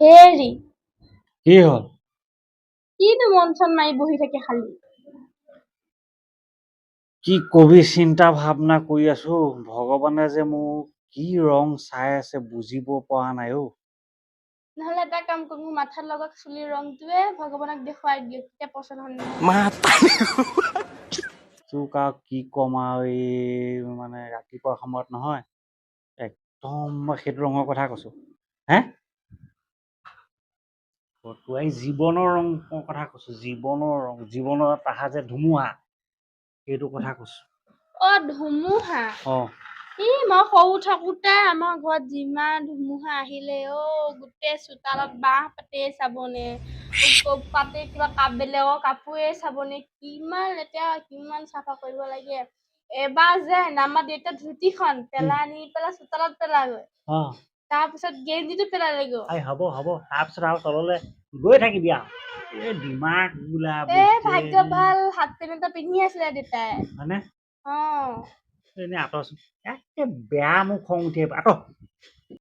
হেৰি কি হ'ল? কিনো মন চন মাৰি বহি থাকে খালি। কি কবি চিন্তা ভাৱনা কৰি আছো ভগৱানে যে মোক কি ৰং চাই আছে বুজিব পৰা নাই অ। নহলে এটা কাম কৰো মোৰ মাথাৰ লগত চুলিৰ ৰংটোৱে ভগৱানক দেখুৱাই দিওঁ তেতিয়া পচন্দ হয় নহয়। তোক আৰু কি কম আৰু এই মানে ৰাতিপুৱা সময়ত নহয় একদম মই সেইটো ৰঙৰ কথা কৈছো। হে তোৱাই জীৱনৰ ৰং কথা কৈছো জীৱনৰ ৰং জীৱনৰ তাহা যে ধুমুহা সেইটো কথা কৈছো। অ ধুমুহা অ মই সৰু থাকোতে আমাৰ ঘৰত যিমান ধুমুহা আহিলে গোটেই চোতালত বাঁহ পাতে চাবনে পাতে কিবা বেলেগৰ কাপোৰে চাবনে কিমান লেতেৰা কিমান চাফা কৰিব লাগে। এবাৰ যে আমাৰ দেউতা ধুতিখন পেলাই আনি পেলাই চোতালত পেলাগৈ তাৰপিছত গেঞ্জিটো পেলালে গৈ। হ'ব তাৰপিছত আৰু তললে গৈ থাকিবি আৰু এই ডিমাগ বোলা ভাগ্য ভাল হাত পেণ্ট এটা পিন্ধি আছিলে দেউতাই হয়নে অ এনে আঁতৰচোন একে বেয়া মোক খং উঠি আঁতৰ